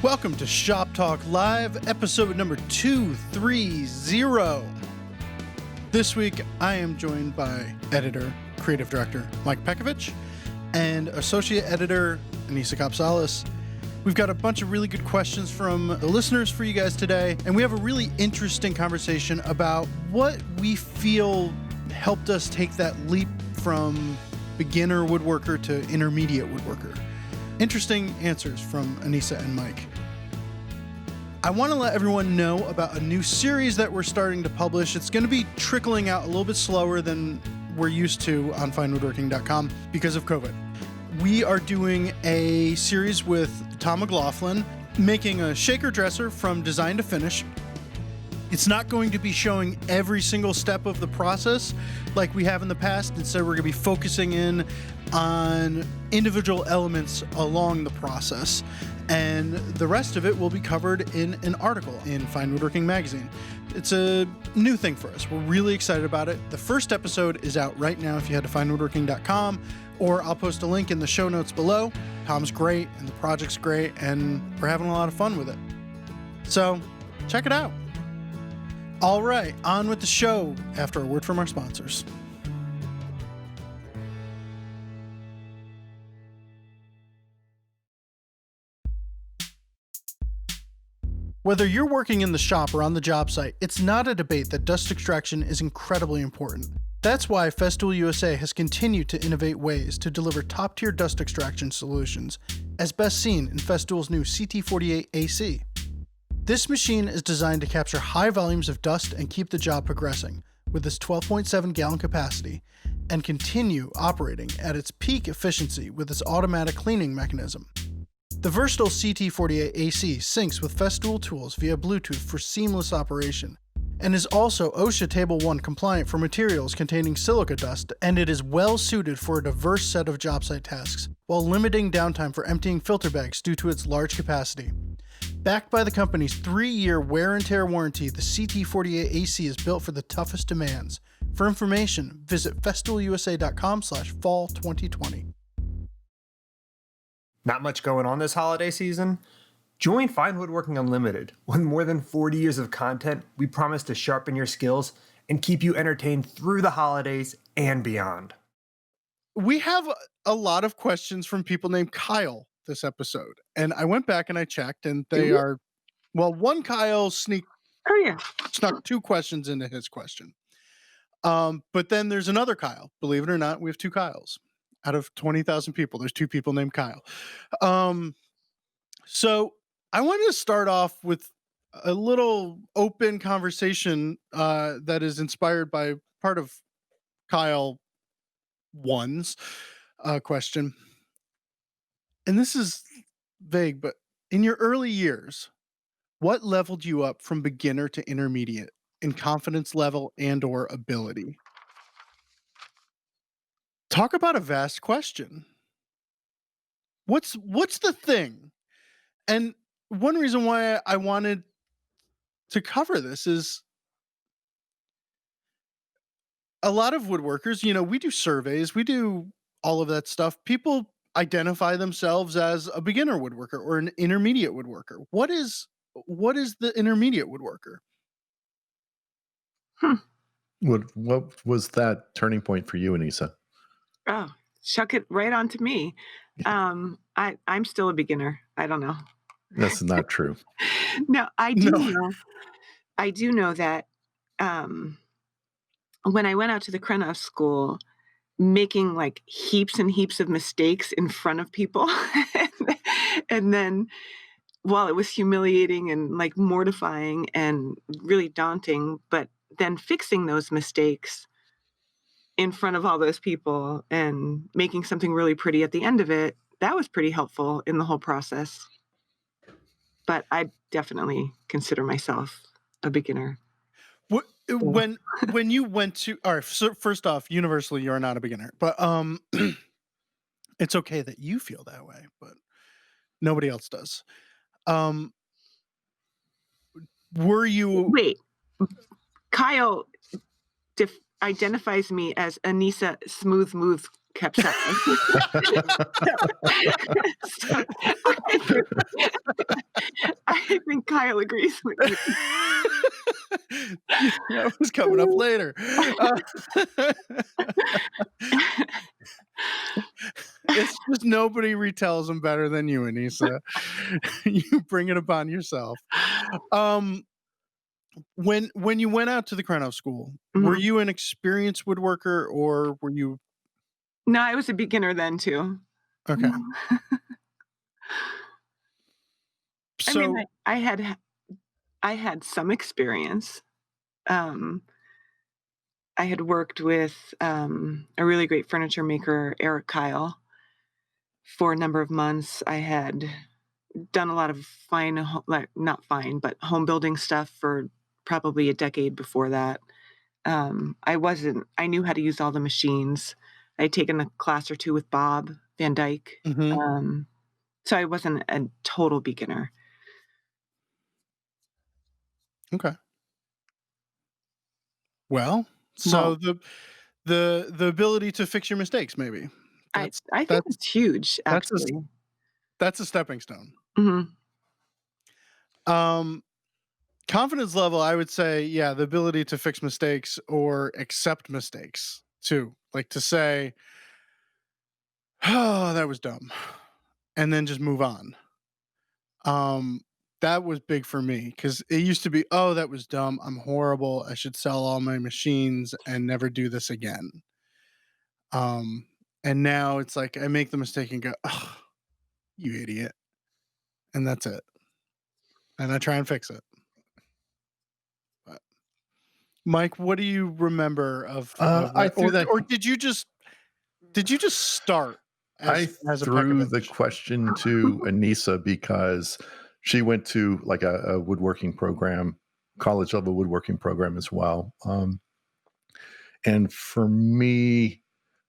Welcome to Shop Talk Live, episode number 230. This week, I am joined by editor, creative director Mike Pekovich, and associate editor Anissa Kopsalis. We've got a bunch of really good questions from the listeners for you guys today, and we have a really interesting conversation about what we feel helped us take that leap from beginner woodworker to intermediate woodworker. Interesting answers from Anissa and Mike. I want to let everyone know about a new series that we're starting to publish. It's going to be trickling out a little bit slower than we're used to on finewoodworking.com because of COVID. We are doing a series with Tom McLaughlin, making a shaker dresser from design to finish. It's not going to be showing every single step of the process like we have in the past. Instead, we're going to be focusing in on individual elements along the process. And the rest of it will be covered in an article in Fine Woodworking magazine. It's a new thing for us. We're really excited about it. The first episode is out right now if you head to finewoodworking.com, or I'll post a link in the show notes below. Tom's great, and the project's great, and we're having a lot of fun with it. So, check it out. All right, on with the show after a word from our sponsors. Whether you're working in the shop or on the job site, it's not a debate that dust extraction is incredibly important. That's why Festool USA has continued to innovate ways to deliver top-tier dust extraction solutions, as best seen in Festool's new CT48 AC. This machine is designed to capture high volumes of dust and keep the job progressing, with its 12.7 gallon capacity, and continue operating at its peak efficiency with its automatic cleaning mechanism. The versatile CT48 AC syncs with Festool tools via Bluetooth for seamless operation, and is also OSHA Table 1 compliant for materials containing silica dust, and it is well suited for a diverse set of job site tasks, while limiting downtime for emptying filter bags due to its large capacity. Backed by the company's 3-year wear and tear warranty, the CT48 AC is built for the toughest demands. For information, visit festoolusa.com/fall2020. Not much going on this holiday season? Join Fine Woodworking Unlimited. With more than 40 years of content, we promise to sharpen your skills and keep you entertained through the holidays and beyond. We have a lot of questions from people named Kyle this episode, and I went back and I checked, and they are, well, one Kyle snuck 2 questions into his question. But then there's another Kyle. Believe it or not, we have 2 Kyles. Out of 20,000 people, there's 2 people named Kyle. So I wanted to start off with a little open conversation that is inspired by part of Kyle 1's question. And this is vague, but in your early years, what leveled you up from beginner to intermediate in confidence level and or ability? Talk about a vast question. What's the thing? And one reason why I wanted to cover this is a lot of woodworkers, we do surveys, we do all of that stuff. People identify themselves as a beginner woodworker or an intermediate woodworker. What is the intermediate woodworker? What was that turning point for you, Anissa? Oh, chuck it right onto me. I'm still a beginner. I don't know. That's not true. No, I do know. I do know that when I went out to the Krenov school, making like heaps and heaps of mistakes in front of people, and then while it was humiliating and like mortifying and really daunting, but then fixing those mistakes in front of all those people and making something really pretty at the end of it, that was pretty helpful in the whole process. But I definitely consider myself a beginner. When you went to, all right, so first off, universally, you're not a beginner, but it's okay that you feel that way, but nobody else does. Were you... Wait, Kyle, identifies me as Anissa Smooth Move Capsella. So I think Kyle agrees with me. That was coming up later. It's just nobody retells them better than you, Anissa. You bring it upon yourself. When you went out to the Krenow School, were Mhm. you an experienced woodworker or were you No, I was a beginner then too. okay? I mean, So I had some experience. Um, I had worked with a really great furniture maker, Eric Kyle, for a number of months. I had done a lot of like not fine, but home building stuff for probably a decade before that. I knew how to use all the machines. I had taken a class or two with Bob Van Dyke. mhm, So I wasn't a total beginner. okay. Well, so Well, the ability to fix your mistakes, maybe. That's I think that's it's huge, that's a actually. that's a stepping stone. Mhm. Um, confidence level, I would say, yeah, the ability to fix mistakes or accept mistakes too. Like to say, "Oh, that was dumb," and then just move on. Um, that was big for me because it used to be, "Oh, that was dumb. I'm horrible. I should sell all my machines and never do this again." Um, and now it's like I make the mistake and go, "Oh, you idiot," and that's it. And I try and fix it. But Mike, what do you remember of I that? threw that. Or did you just start I as a threw the Pekovich? question to Anissa because she went to like a woodworking program, college level woodworking program as well. And for me,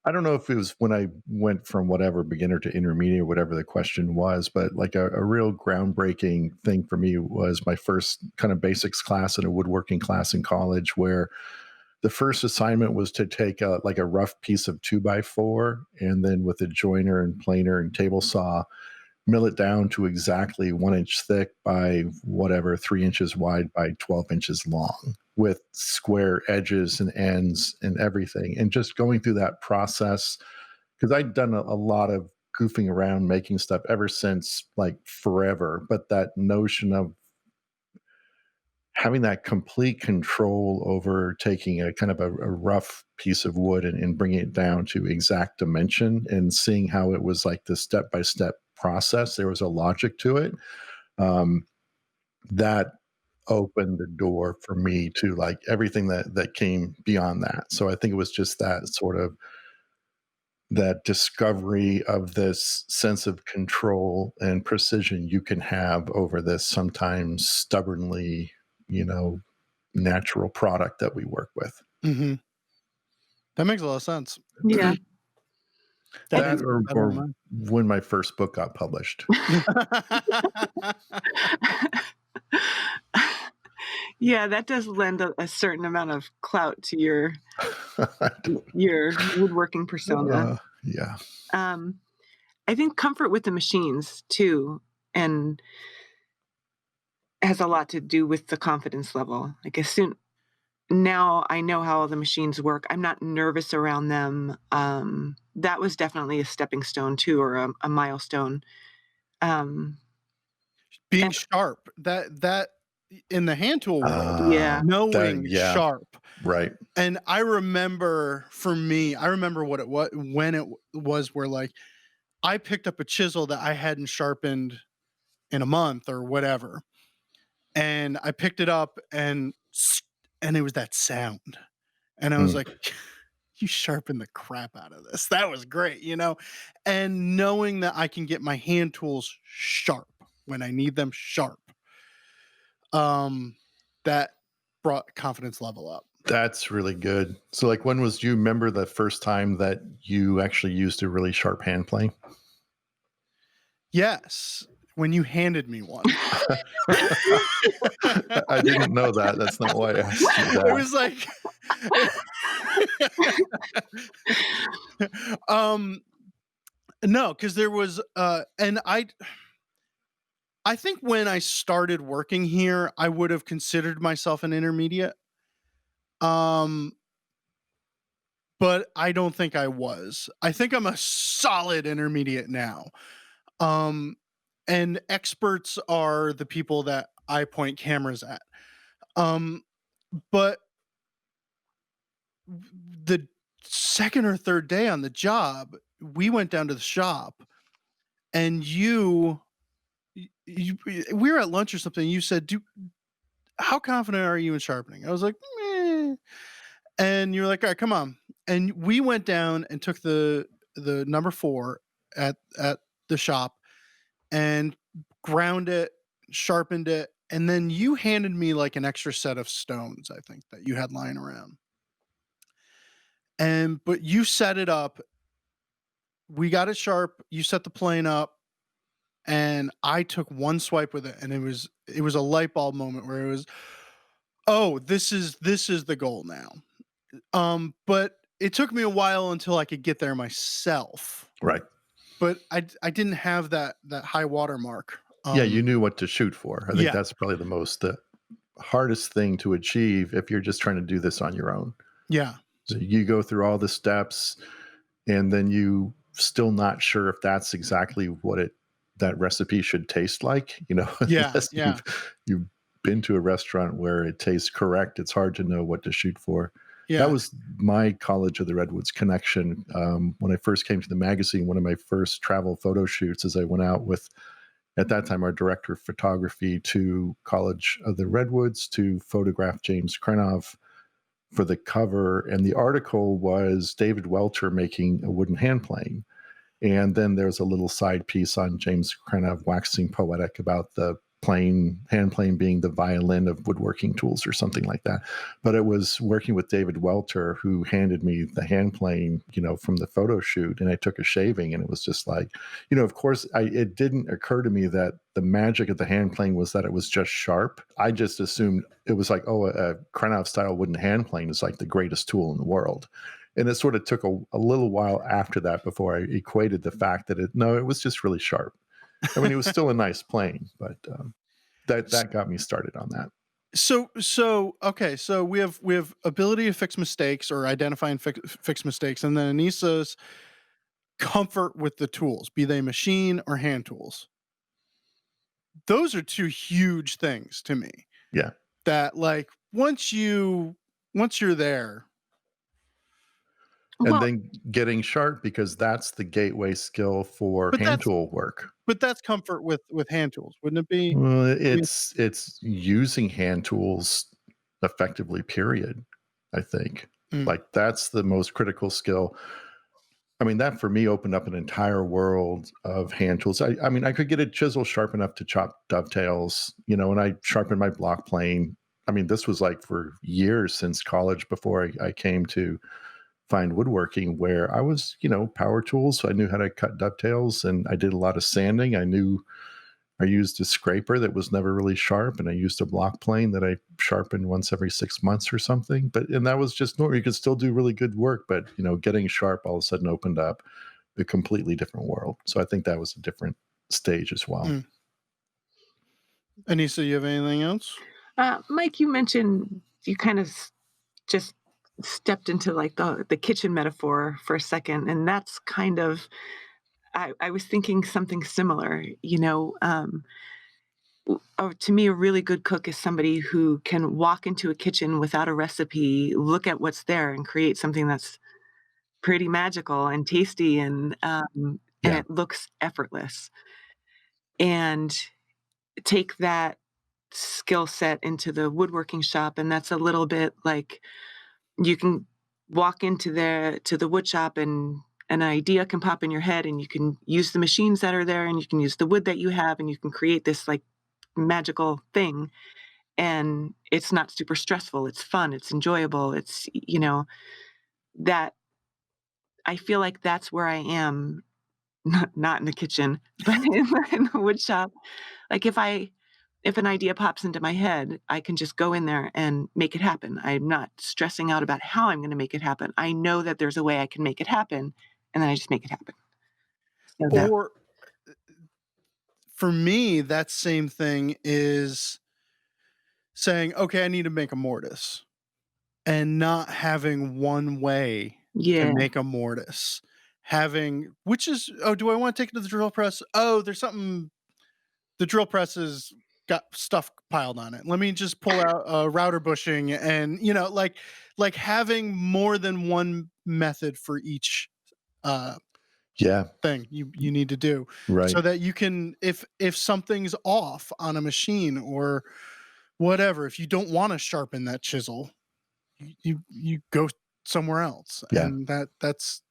I don't know if it was when I went from whatever beginner to intermediate, whatever the question was, but like a real groundbreaking thing for me was my first kind of basics class in a woodworking class in college, where the first assignment was to take like a rough piece of 2x4 and then with a joiner and planer and table saw mill it down to exactly 1 inch thick by whatever 3 inches wide by 12 inches long with square edges and ends and everything, and just going through that process because I'd done a lot of goofing around making stuff ever since like forever, but that notion of having that complete control over taking a kind of a rough piece of wood and bringing it down to exact dimension and seeing how it was like the step by step process. There was a logic to it. Um, that opened the door for me to like everything that came beyond that. So I think it was just that sort of that discovery of this sense of control and precision you can have over this sometimes stubbornly, natural product that we work with. Mhm. That makes a lot of sense. Yeah. I That think or when my first book got published. yeah, that does lend a certain amount of clout to your woodworking persona. Yeah. Um, I think comfort with the machines too, and has a lot to do with the confidence level. Like as soon now I know how all the machines work. I'm not nervous around them. That was definitely a stepping stone too, or a milestone. Um, Being and sharp. That in the hand tool world, yeah, knowing Yeah, sharp. right. And I remember for me, I remember what it was when it was where like I picked up a chisel that I hadn't sharpened in a month or whatever. And I picked it up and it was that sound. And I was Mm. like, you sharpened the crap out of this. That was great, you know? And knowing that I can get my hand tools sharp when I need them sharp. That brought confidence level up. That's really good. So, like, when was you remember the first time that you actually used a really sharp hand plane? Yes. when you handed me one. I didn't know that. That's not why I asked you It that. was like, no, because there was, and I think when I started working here, I would have considered myself an intermediate. But I don't think I was. I think I'm a solid intermediate now. And experts are the people that I point cameras at. But the second or third day on the job, we went down to the shop, and we were at lunch or something. You said, how confident are you in sharpening? I was like, meh. And you're like, all right, come on. And we went down and took the number 4 at the shop and ground it, sharpened it, and then you handed me like an extra set of stones, I think, that you had lying around. But you set it up. We got it sharp. You set the plane up, and I took one swipe with it, and it was a light bulb moment where it was, oh, this is the goal now. But it took me a while until I could get there myself. Right. But I didn't have that high water mark. Yeah, you knew what to shoot for. I think that's probably the hardest thing to achieve if you're just trying to do this on your own. Yeah. So you go through all the steps, and then you still not sure if that's exactly what that recipe should taste like. Yeah. You've been to a restaurant where it tastes correct. It's hard to know what to shoot for. Yeah. That was my College of the Redwoods connection. When I first came to the magazine, one of my first travel photo shoots is I went out with, at that time, our director of photography to College of the Redwoods to photograph James Krenov for the cover. And the article was David Welter making a wooden hand plane. And then there's a little side piece on James Krenov waxing poetic about the hand plane being the violin of woodworking tools or something like that. But it was working with David Welter who handed me the hand plane, from the photo shoot, and I took a shaving, and it was just like, of course, it didn't occur to me that the magic of the hand plane was that it was just sharp. I just assumed it was like, oh, a Krenov style wooden hand plane is like the greatest tool in the world. And it sort of took a little while after that before I equated the fact that it was just really sharp. I mean, it was still a nice plane, but that got me started on that. So okay, so we have ability to fix mistakes or identify and fix mistakes, and then Anissa's comfort with the tools, be they machine or hand tools. Those are two huge things to me. Yeah. That like once you're there. And then getting sharp, because that's the gateway skill for hand tool work. But that's comfort with hand tools, wouldn't it be? Well, it's using hand tools effectively, period, I think. Like that's the most critical skill. I mean, that for me opened up an entire world of hand tools. I mean, I could get a chisel sharp enough to chop dovetails, and I sharpened my block plane. I mean, this was like for years since college before I came to find woodworking, where I was, power tools. So I knew how to cut dovetails, and I did a lot of sanding. I used a scraper that was never really sharp, and I used a block plane that I sharpened once every 6 months or something. And that was just normal. You could still do really good work, but getting sharp all of a sudden opened up a completely different world. So I think that was a different stage as well. Anissa, you have anything else? Mike, you mentioned you kind of just stepped into like the kitchen metaphor for a second, and that's kind of I was thinking something similar. To me, a really good cook is somebody who can walk into a kitchen without a recipe, look at what's there, and create something that's pretty magical and tasty, and it looks effortless. And take that skill set into the woodworking shop, and that's a little bit like you can walk into the wood shop, and an idea can pop in your head, and you can use the machines that are there, and you can use the wood that you have, and you can create this like magical thing. And it's not super stressful. It's fun. It's enjoyable. It's, that I feel like that's where I am not in the kitchen, but in the wood shop. Like if an idea pops into my head, I can just go in there and make it happen. I'm not stressing out about how I'm going to make it happen. I know that there's a way I can make it happen, and then I just make it happen. So that, Or for me, that same thing is saying, okay, I need to make a mortise, and not having one way to yeah, make a mortise. Which is, oh, do I want to take it to the drill press? Oh, there's something, the drill press has got stuff piled on it. Let me just pull out a router bushing, and, like having more than one method for each Yeah, thing you need to do, right. so that you can, if something's off on a machine or whatever, if you don't want to sharpen that chisel, you go somewhere else. Yeah. And that's,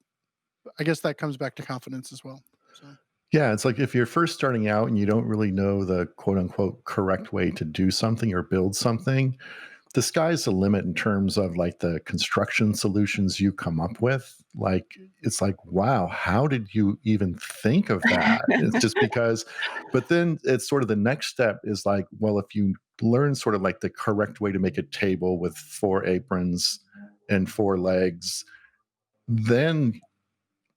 I guess that comes back to confidence as well. So Yeah, it's like if you're first starting out and you don't really know the quote unquote correct way to do something or build something, the sky's the limit in terms of like the construction solutions you come up with. Like, it's like, wow, how did you even think of that? It's just because, but then it's sort of the next step is like, well, if you learn sort of like the correct way to make a table with 4 aprons and 4 legs, then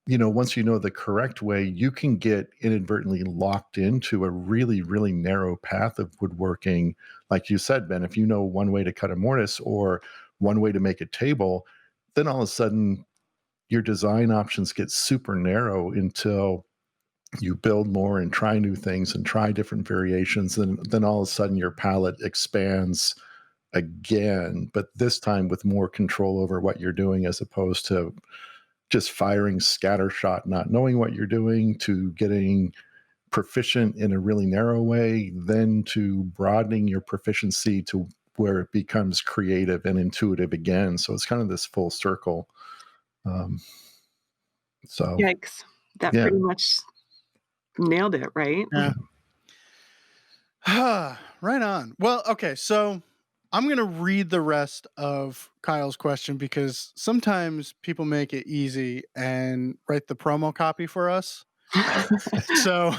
once you know the correct way, you can get inadvertently locked into a really, really narrow path of woodworking. Like you said, Ben, if you know one way to cut a mortise or one way to make a table, then all of a sudden your design options get super narrow until you build more and try new things and try different variations. And then all of a sudden your palette expands again, but this time with more control over what you're doing as opposed to just firing scattershot, not knowing what you're doing, to getting proficient in a really narrow way, then to broadening your proficiency to where it becomes creative and intuitive again. So it's kind of this full circle. So yikes! That yeah. pretty much nailed it, right? Yeah. Right on. Well, okay, so I'm going to read the rest of Kyle's question, because sometimes people make it easy and write the promo copy for us. So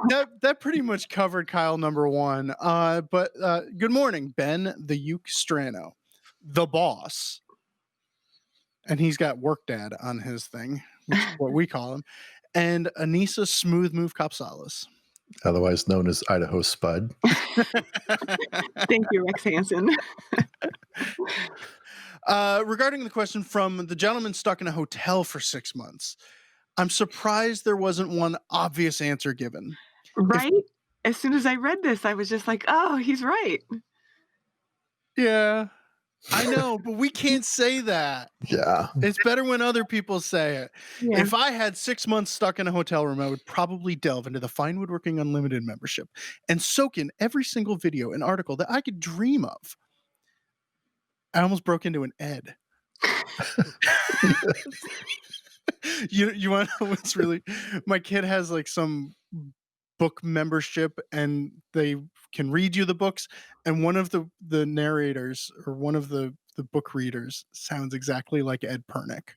that pretty much covered Kyle number 1. But good morning, Ben the Uke Strano, the boss. And he's got work dad on his thing, which is what we call him. And Anissa Smooth Move Copsalis. Otherwise known as Idaho Spud. Thank you, Rex Hansen. Regarding the question from the gentleman stuck in a hotel for 6 months, I'm surprised there wasn't one obvious answer given. Right? As soon as I read this, I was just like, oh, he's right. Yeah, I know, but we can't say that. Yeah. It's better when other people say it. Yeah. If I had 6 months stuck in a hotel room, I would probably delve into the Fine Woodworking Unlimited membership and soak in every single video and article that I could dream of. I almost broke into an ed. You want to know what's really? My kid has like some book membership, and they can read you the books, and one of the narrators, or one of the book readers, sounds exactly like Ed Pernick.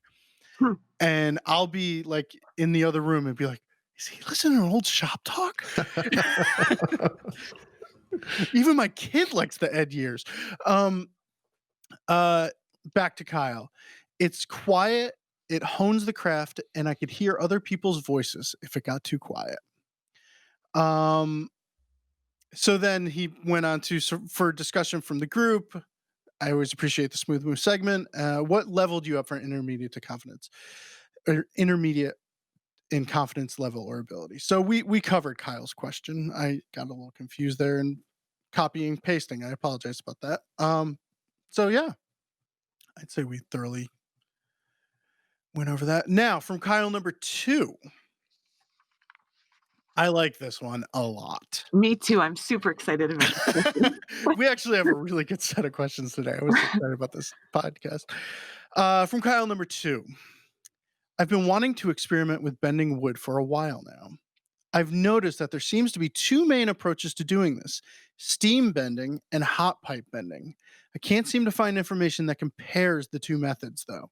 And I'll be like in the other room and be like, is he listening to old shop talk? Even my kid likes the Ed years. Back to Kyle. It's quiet, it hones the craft, and I could hear other people's voices if it got too quiet. So then he went on to, for discussion from the group, I always appreciate the smooth move segment. What leveled you up for intermediate to confidence, or intermediate in confidence level or ability? So we covered Kyle's question. I got a little confused there and copying pasting. I apologize about that. So yeah, I'd say we thoroughly went over that. Now from Kyle number 2. I like this one a lot. Me too. I'm super excited about this. We actually have a really good set of questions today. I was excited about this podcast. From Kyle number 2. I've been wanting to experiment with bending wood for a while now. I've noticed that there seems to be 2 main approaches to doing this: steam bending and hot pipe bending. I can't seem to find information that compares the 2 methods, though.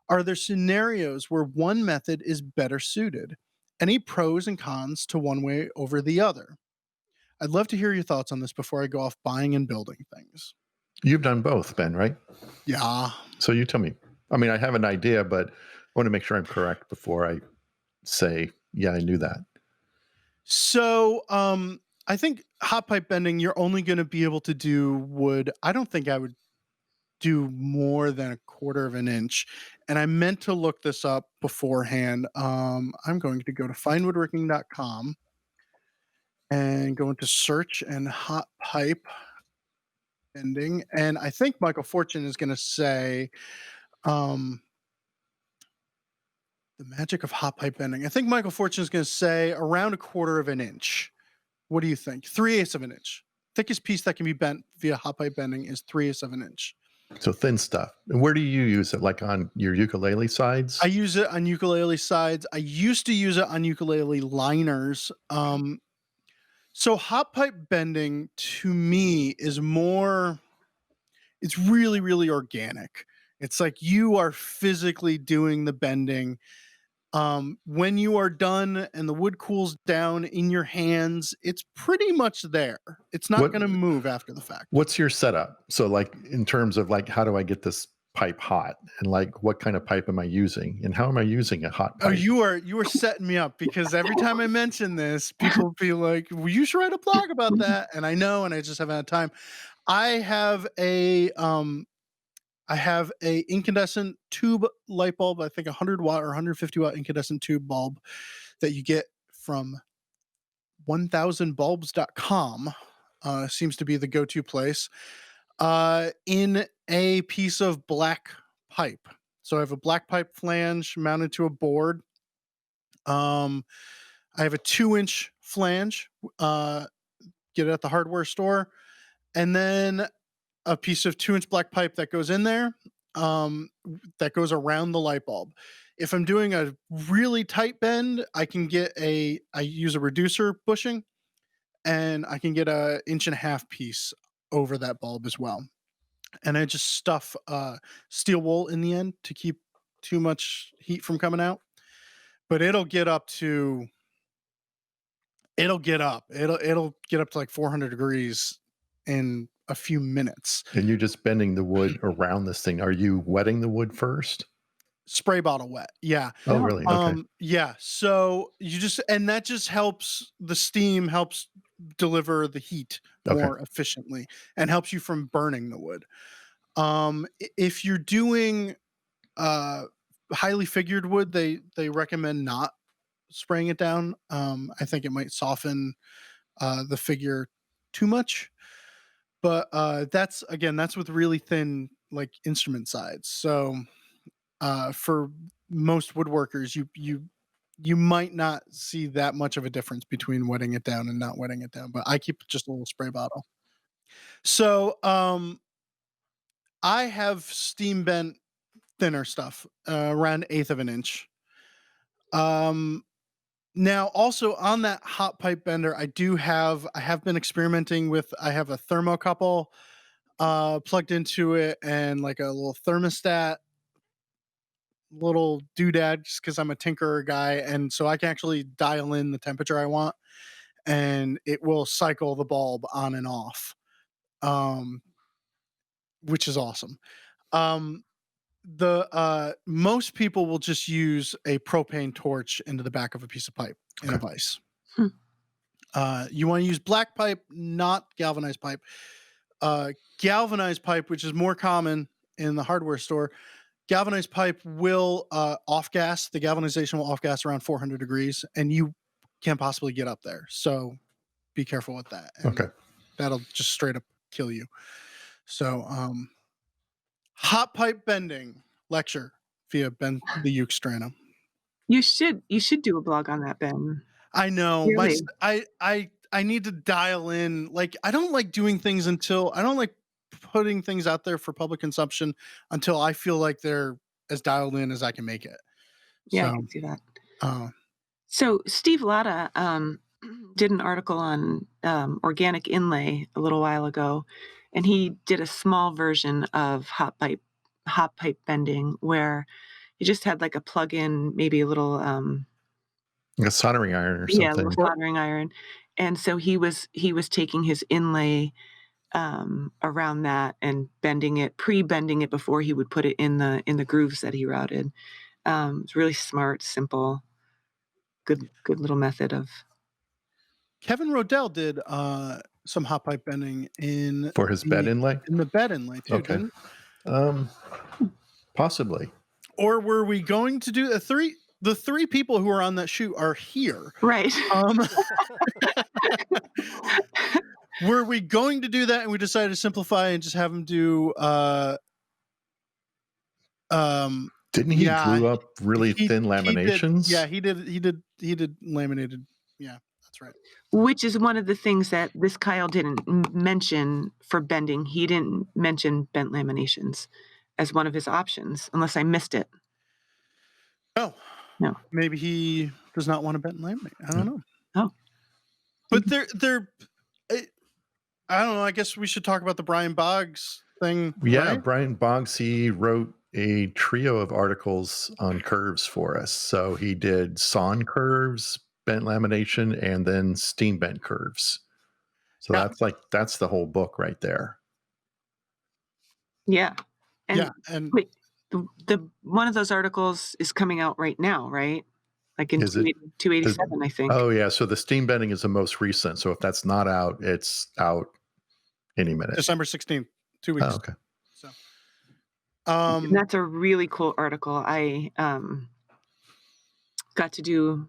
Are there scenarios where one method is better suited? Any pros and cons to one way over the other? I'd love to hear your thoughts on this before I go off buying and building things. You've done both, Ben, right? Yeah. So you tell me. I mean, I have an idea, but I want to make sure I'm correct before I say, yeah, I knew that. So, I think hot pipe bending, you're only going to be able to do wood. I don't think I would do more than a quarter of an inch. And I meant to look this up beforehand. I'm going to go to finewoodworking.com and go into search and hot pipe bending. And I think Michael Fortune is going to say, um, the magic of hot pipe bending. I think Michael Fortune is going to say around a quarter of an inch. What do you think? 3/8 of an inch. Thickest piece that can be bent via hot pipe bending is 3/8 of an inch. So thin stuff. And where do you use it? Like on your ukulele sides? I use it on ukulele sides. I used to use it on ukulele liners. So hot pipe bending to me is more, it's really, really organic. It's like you are physically doing the bending. When you are done and the wood cools down in your hands, it's pretty much there. It's not What going to move after the fact. What's your setup? So like in terms of like how do I get this pipe hot, and like what kind of pipe am I using, and how am I using a hot Oh, pipe? you are setting me up because every time I mention this, people feel like, well, you should write a blog about that. And I know, and I just haven't had time. I have a incandescent tube light bulb, I think 100 watt or 150 watt incandescent tube bulb that you get from 1000bulbs.com. Seems to be the go-to place. In a piece of black pipe. So I have a black pipe flange mounted to a board. I have a 2-inch flange. Get it at the hardware store, and then a piece of 2-inch black pipe that goes in there. That goes around the light bulb. If I'm doing a really tight bend, I use a reducer bushing, and I can get a 1.5 inch piece over that bulb as well. And I just stuff steel wool in the end to keep too much heat from coming out. But it'll get up to it'll get up to like 400 degrees in a few minutes. And you're just bending the wood around this thing. Are you wetting the wood first? Spray bottle wet. Yeah. Oh, really? Okay. Yeah. So that just helps, the steam helps deliver the heat more efficiently and helps you from burning the wood. If you're doing highly figured wood, they recommend not spraying it down. I think it might soften the figure too much. But that's with really thin like instrument sides. So for most woodworkers, you might not see that much of a difference between wetting it down and not wetting it down. But I keep just a little spray bottle. So I have steam bent thinner stuff around 1/8 of an inch. Now also on that hot pipe bender, I have been experimenting with, I have a thermocouple plugged into it and like a little thermostat, little doodad, just because I'm a tinkerer guy, and so I can actually dial in the temperature I want, and it will cycle the bulb on and off, which is awesome. The most people will just use a propane torch into the back of a piece of pipe in a vise. You want to use black pipe, not galvanized pipe. Galvanized pipe, which is more common in the hardware store, galvanized pipe will off gas. The galvanization will off gas around 400 degrees, and you can't possibly get up there. So be careful with that. And that'll just straight up kill you. So hot pipe bending lecture via Ben the Uke Strana. You should do a blog on that, Ben. I know. Really? I need to dial in. Like, I don't like putting things out there for public consumption until I feel like they're as dialed in as I can make it. Yeah, So, I can see that. So Steve Latta did an article on organic inlay a little while ago, and he did a small version of hot pipe bending where He just had like a plug-in, maybe a little Like a soldering iron or yeah, a something. little soldering iron. And so he was taking his inlay around that and pre-bending it before he would put it in the grooves that he routed. It's really smart, simple, good little method of. Kevin Rodell did some hot pipe bending For his bed inlay? in the bed inlay too, Okay. didn't? Possibly. Or were we going to do the three people who are on that shoot are here. Right. Were we going to do that and we decided to simplify and just have him do Didn't he glue up really thin laminations? He did laminated. Yeah, that's right. Which is one of the things that this Kyle didn't mention for bending. He didn't mention bent laminations as one of his options, unless I missed it. No. Maybe he does not want to bend laminate. I don't know. Oh. But they're I don't know. I guess we should talk about the Brian Boggs thing. Yeah, right? Brian Boggs, he wrote a trio of articles on curves for us. So he did sawn curves, bent lamination, and then steam bent curves. So that's the whole book right there. Yeah. And wait, the one of those articles is coming out right now, right? Like in 287, I think. Oh yeah. So the steam bending is the most recent. So if that's not out, it's out any minute. December 16th, 2 weeks. Oh, okay. So that's a really cool article. I got to do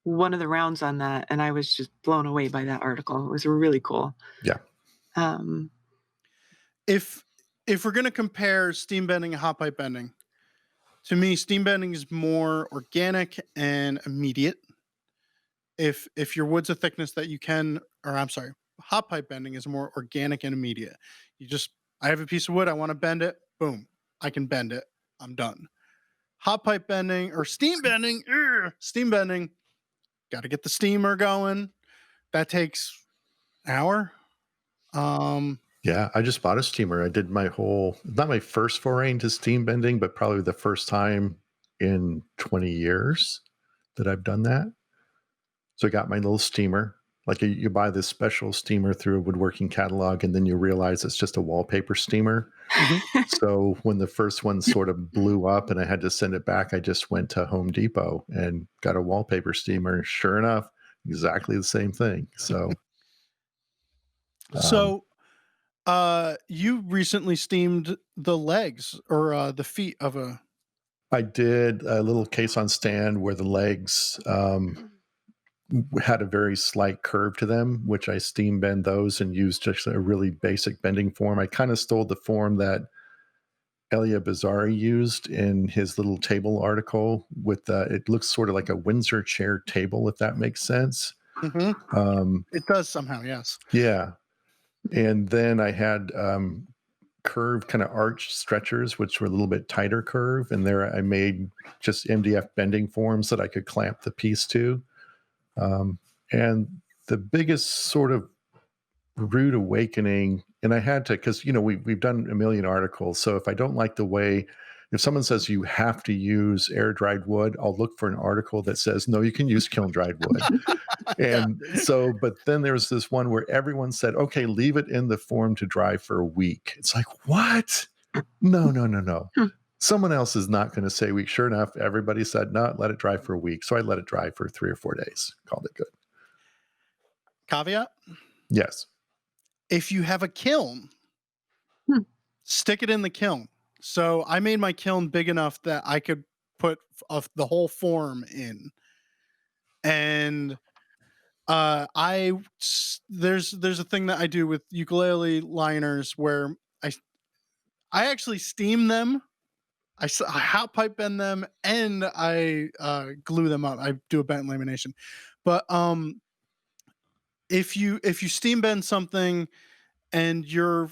one of the rounds on that, and I was just blown away by that article. It was really cool. Yeah. If we're gonna compare steam bending and hot pipe bending, to me, steam bending is more organic and immediate. If your wood's a thickness that you can, or I'm sorry, hot pipe bending is more organic and immediate. I have a piece of wood, I want to bend it, boom, I can bend it, I'm done. Hot pipe bending or steam bending, got to get the steamer going. That takes an hour. Yeah, I just bought a steamer. I did not my first foray into steam bending, but probably the first time in 20 years that I've done that. So I got my little steamer. Like you buy this special steamer through a woodworking catalog, and then you realize it's just a wallpaper steamer. Mm-hmm. So when the first one sort of blew up and I had to send it back, I just went to Home Depot and got a wallpaper steamer. Sure enough, exactly the same thing. So, you recently steamed the legs or the feet of a. I did a little case on stand where the legs had a very slight curve to them, which I steam bend those and used just a really basic bending form. I kind of stole the form that Elia Bazari used in his little table article with it looks sort of like a Windsor chair table, if that makes sense. Mm-hmm. It does somehow, yes. Yeah. And then I had curved kind of arch stretchers, which were a little bit tighter curve. And there I made just MDF bending forms that I could clamp the piece to. And the biggest sort of rude awakening, and I had to, because we've done a million articles. So if I don't like the way, if someone says you have to use air dried wood, I'll look for an article that says no, you can use kiln dried wood. And so, but then there was this one where everyone said, okay, leave it in the form to dry for a week. It's like, what? No. Someone else is not going to say week. Sure enough, everybody said, no, let it dry for a week. So I let it dry for 3 or 4 days. Called it good. Caveat? Yes. If you have a kiln, stick it in the kiln. So I made my kiln big enough that I could put the whole form in. And there's a thing that I do with ukulele liners where I actually steam them. I hot pipe bend them and I glue them up. I do a bent lamination. But if you steam bend something and your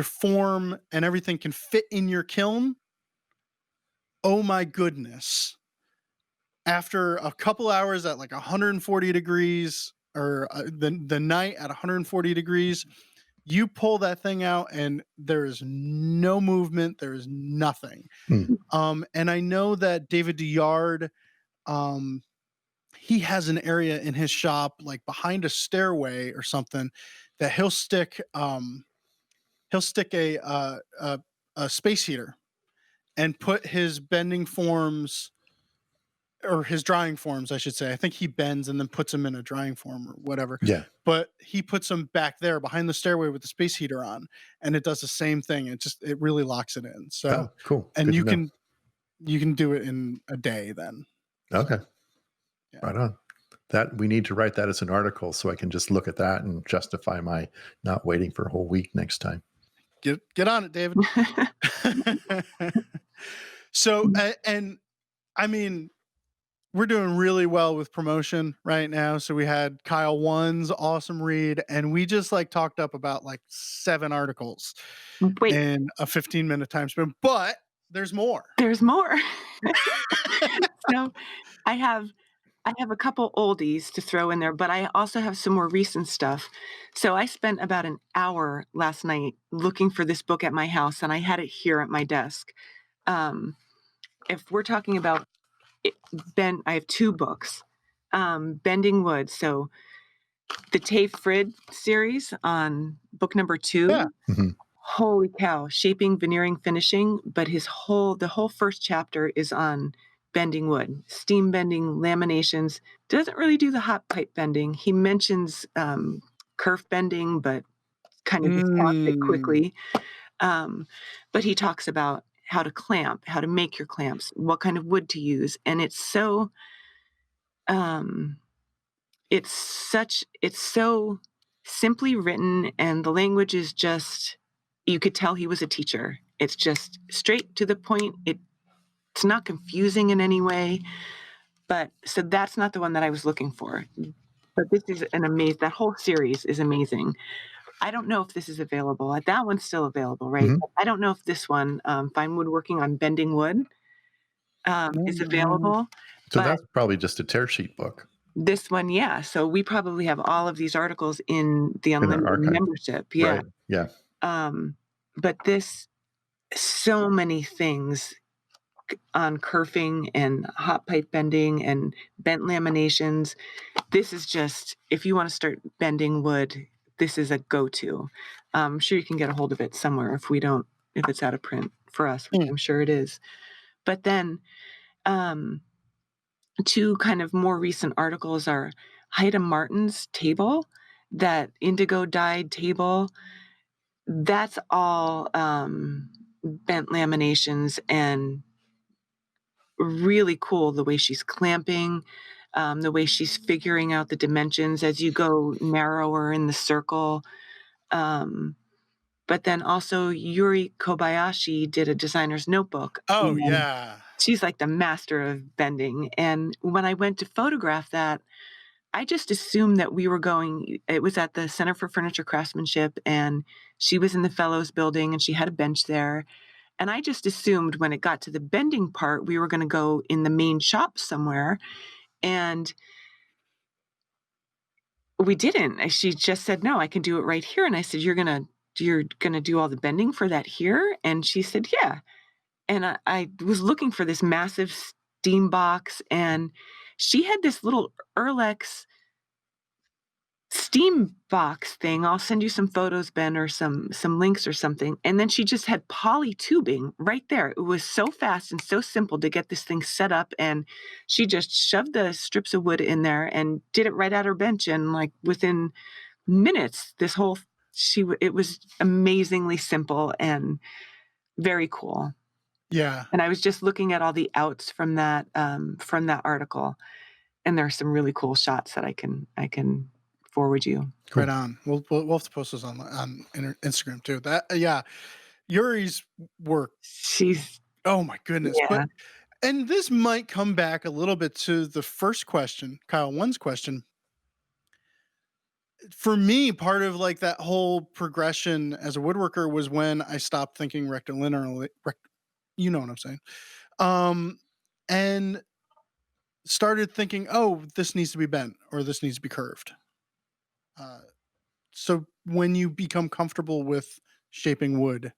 form and everything can fit in your kiln, oh my goodness. After a couple hours at like 140 degrees or the night at 140 degrees, You pull that thing out and there is no movement, there is nothing. Hmm. And I know that David Duyard, um, he has an area in his shop, like behind a stairway or something, that he'll stick a space heater and put his bending forms, or his drying forms, I should say. I think he bends and then puts them in a drying form or whatever. Yeah. But he puts them back there behind the stairway with the space heater on, and it does the same thing. It really locks it in. So, Oh, cool. and Good to know. you can do it in a day then. Okay. Yeah. Right on. That we need to write that as an article so I can just look at that and justify my not waiting for a whole week next time. Get on it, David. So, and I mean, we're doing really well with promotion right now. So we had Kyle One's awesome read, and we just like talked up about like 7 articles Wait, in a 15-minute time span, but there's more. there's more. So I have a couple oldies to throw in there, but I also have some more recent stuff. So I spent about an hour last night looking for this book at my house, and I had it here at my desk. If we're talking about I have 2 books. Bending Wood. So the Tay Frid series on book number 2. Yeah. Mhm. Holy cow, shaping, veneering, finishing. But the whole first chapter is on bending wood, steam bending, laminations. Doesn't really do the hot pipe bending. He mentions kerf bending, but kind of discounts it quickly. But he talks about how to clamp, how to make your clamps, what kind of wood to use. And it's so simply written, and the language is just, you could tell he was a teacher. It's just straight to the point. It's not confusing in any way. But so that's not the one that I was looking for. But this is that whole series is amazing. I don't know if this is available. That one's still available, right? Mhm. I don't know if this one, Fine Woodworking on Bending Wood, is available. So But that's probably just a tear sheet book this one, yeah. So we probably have all of these articles in the in our unlimited archive. membership. Yeah. Right. Yeah. But so many things on kerfing and hot pipe bending and bent laminations. This is just, if you want to start bending wood, this is a go-to. I'm sure you can get a hold of it somewhere if it's out of print for us, which I'm sure it is. But then, 2 kind of more recent articles are Haida Martin's table, that indigo dyed table. That's all bent laminations, and really cool the way she's clamping, the way she's figuring out the dimensions as you go narrower in the circle. But then also Yuri Kobayashi did a designer's notebook. Oh, and yeah. She's like the master of bending. And when I went to photograph that, I just assumed that it was at the Center for Furniture Craftsmanship, and she was in the Fellows building and she had a bench there. And I just assumed when it got to the bending part, we were going to go in the main shop somewhere. And we didn't. She just said, no, I can do it right here. And I said, you're going to do all the bending for that here? And she said, yeah. And I was looking for this massive steam box, and she had this little Erlex steam box thing. I'll send you some photos, Ben, or some links or something. And then she just had poly tubing right there. It was so fast and so simple to get this thing set up. And she just shoved the strips of wood in there and did it right at her bench. And like within minutes, it was amazingly simple and very cool. Yeah. And I was just looking at all the outs from that article, and there are some really cool shots that I can forward you. Right on. We'll have to post those on Instagram too. Yeah, Yuri's work. Oh my goodness. Yeah. And this might come back a little bit to the first question, Kyle One's question. For me, part of like that whole progression as a woodworker was when I stopped thinking rectilinearly. You know what I'm saying? And started thinking, oh, this needs to be bent or this needs to be curved. so when you become comfortable with shaping wood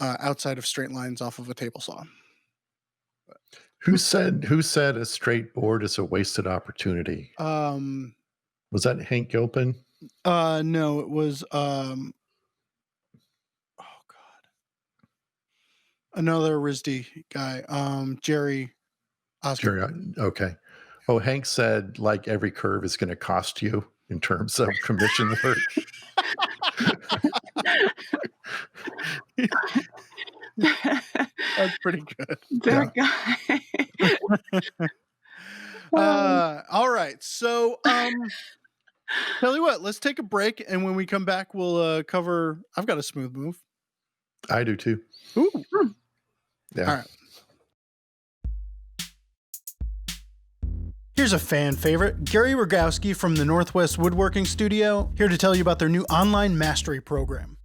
outside of straight lines off of a table saw. Who said a straight board is a wasted opportunity? Was that Hank Gilpin? No, it was oh god, another RISD guy, Jerry Oscar. Jerry, okay. Oh, Hank said like every curve is going to cost you in terms of commission work. That's pretty good. That guy. All right. So, tell you what, let's take a break, and when we come back, we'll cover. I've got a smooth move. I do too. Ooh. Yeah. All right. Here's a fan favorite, Gary Rogowski from the Northwest Woodworking Studio, here to tell you about their new online mastery program.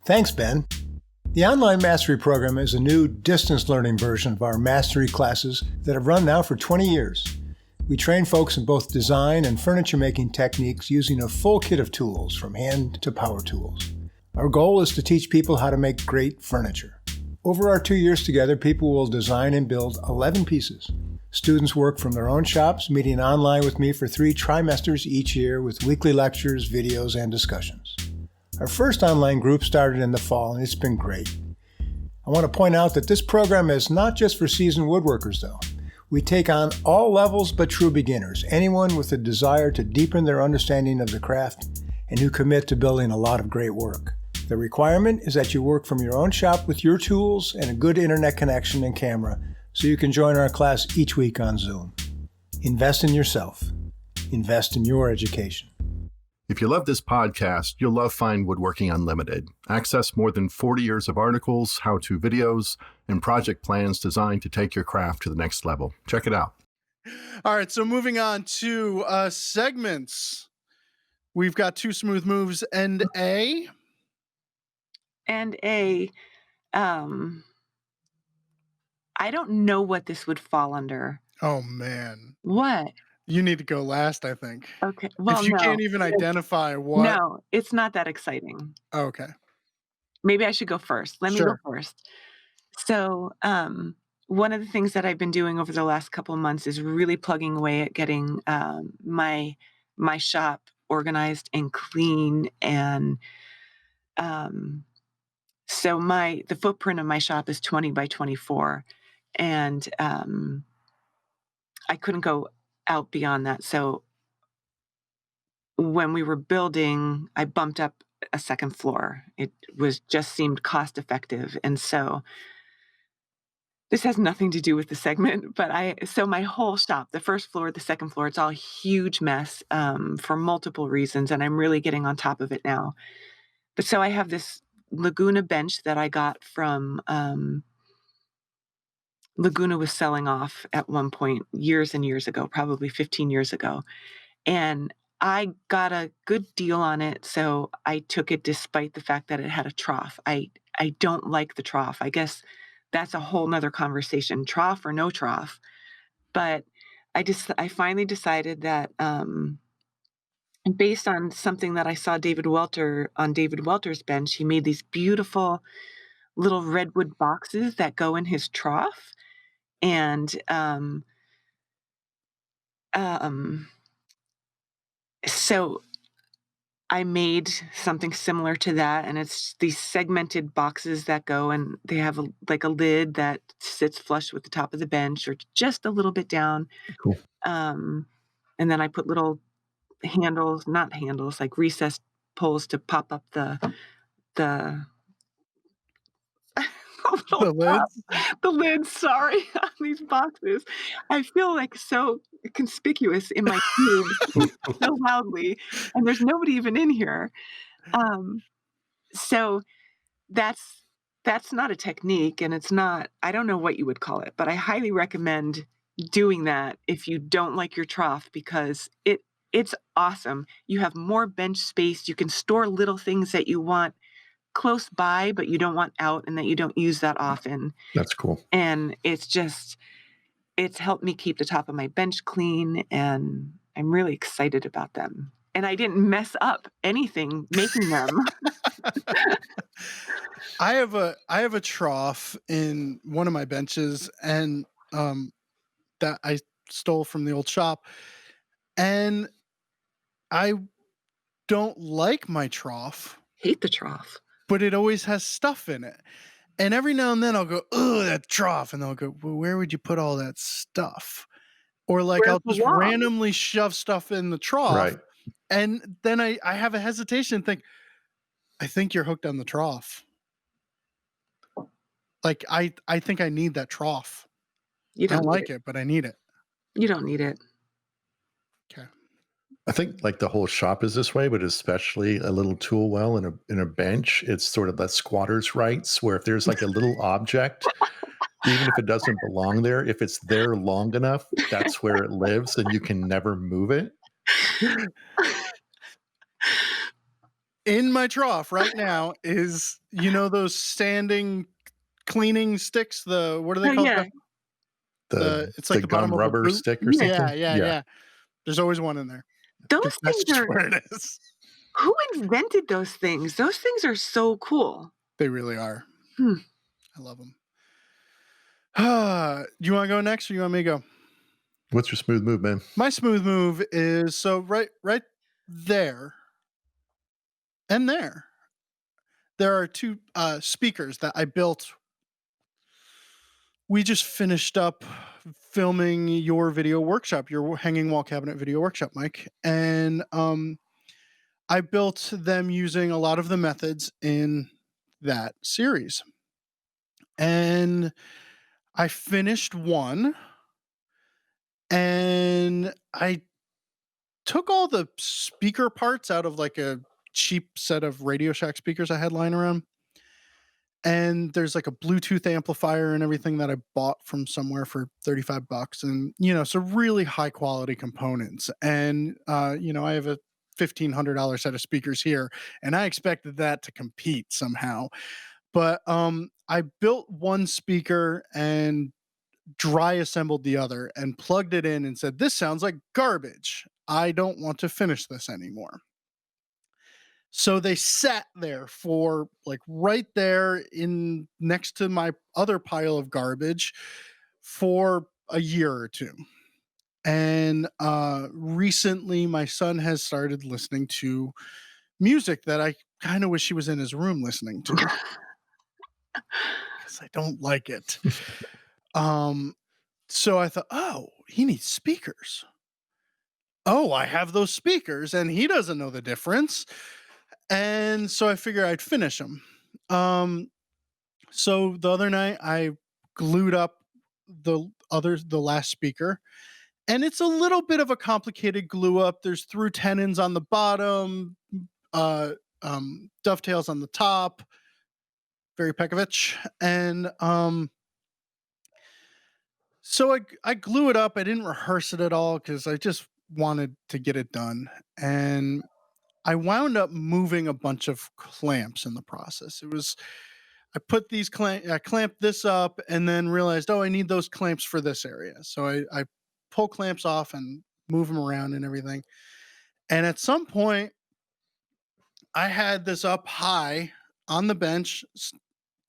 Thanks, Ben. The Online Mastery Program is a new distance learning version of our mastery classes that have run now for 20 years. We train folks in both design and furniture making techniques using a full kit of tools from hand to power tools. Our goal is to teach people how to make great furniture. Over our 2 years together, people will design and build 11 pieces. Students work from their own shops, meeting online with me for 3 trimesters each year with weekly lectures, videos, and discussions. Our first online group started in the fall, and it's been great. I want to point out that this program is not just for seasoned woodworkers, though. We take on all levels but true beginners, anyone with a desire to deepen their understanding of the craft and who commit to building a lot of great work. The requirement is that you work from your own shop with your tools and a good internet connection and camera, so you can join our class each week on Zoom. Invest in yourself. Invest in your education. If you love this podcast, you'll love Fine Woodworking Unlimited. Access more than 40 years of articles, how-to videos, and project plans designed to take your craft to the next level. Check it out. All right, so moving on to segments. We've got 2 smooth moves and a... I don't know what this would fall under. Oh, man. What? You need to go last, I think. Okay. Well, if you no. can't even identify what... No, it's not that exciting. Okay. Maybe I should go first. Let me go Sure. first. So, one of the things that I've been doing over the last couple of months is really plugging away at getting my shop organized and clean, and so the footprint of my shop is 20 by 24, and I couldn't go out beyond that. So when we were building, I bumped up a second floor. It seemed cost effective. And so this has nothing to do with the segment, but so my whole shop, the first floor, the second floor, it's all a huge mess for multiple reasons. And I'm really getting on top of it now. But so I have this Laguna bench that I got from Laguna was selling off at one point years and years ago, probably 15 years ago. And I got a good deal on it, so I took it despite the fact that it had a trough. I don't like the trough. I guess that's a whole nother conversation, trough or no trough. But I finally decided that based on something that I saw David Welter's bench, he made these beautiful little redwood boxes that go in his trough. And so I made something similar to that, and it's these segmented boxes that go, and they have a lid that sits flush with the top of the bench or just a little bit down. Cool. And then I put little handles, not handles, like recessed poles to pop up the the lids, sorry, on these boxes. I feel like so conspicuous in my cube so loudly, and there's nobody even in here. So that's not a technique, and it's not, I don't know what you would call it, but I highly recommend doing that if you don't like your trough, because it's awesome. You have more bench space. You can store little things that you want close by, but you don't want out and that you don't use that often. That's cool. And it's helped me keep the top of my bench clean, and I'm really excited about them. and I didn't mess up anything making them. I have a trough in one of my benches, and that I stole from the old shop, and I don't like my trough, Hate the trough. but it always has stuff in it. And every now and then I'll go, "Oh, that trough," and they'll go, "Well, where would you put all that stuff?" Or like Where I'll it just belongs. randomly shove stuff in the trough, Right. and then I have a hesitation and think, "I think you're hooked on the trough." Like I think I need that trough. You I don't don't need like it. it, but I need it. You don't need it. Okay. I think like the whole shop is this way, but especially a little tool well in a bench, it's sort of that squatter's rights where if there's like a little object, even if it doesn't belong there, if it's there long enough, that's where it lives and you can never move it. In my trough right now is, those standing cleaning sticks, what are they Oh, called? yeah. It's The like the bottom gum of a rubber boot. stick or Yeah. something. Yeah. There's always one in there Those because that's things just are where it is. who invented those things? Those things are so cool. They really are. Hmm. I love them. You want to go next, or you want me to go? What's your smooth move, man? My smooth move is so right there and there. There are two speakers that I built. We just finished up filming your video workshop, your hanging wall cabinet video workshop, Mike, and I built them using a lot of the methods in that series. And I finished one, and I took all the speaker parts out of like a cheap set of Radio Shack speakers I had lying around. And there's like a Bluetooth amplifier and everything that I bought from somewhere for $35, and so really high quality components. And I have a $1,500 set of speakers here, and I expected that to compete somehow. But I built one speaker and dry assembled the other and plugged it in and said, "This sounds like garbage. I don't want to finish this anymore." So they sat there for like right there in next to my other pile of garbage for a year or two. And recently my son has started listening to music that I kind of wish he was in his room listening to because I don't like it. So I thought, oh, he needs speakers. Oh, I have those speakers and he doesn't know the difference. And so I figure I'd finish them. So the other night I glued up the last speaker, and it's a little bit of a complicated glue up. There's through tenons on the bottom, dovetails on the top, very Pekovich. And so I glue it up. I didn't rehearse it at all because I just wanted to get it done. And I wound up moving a bunch of clamps in the process. I put these I clamped this up and then realized, oh, I need those clamps for this area. So I pull clamps off and move them around and everything. And at some point, I had this up high on the bench,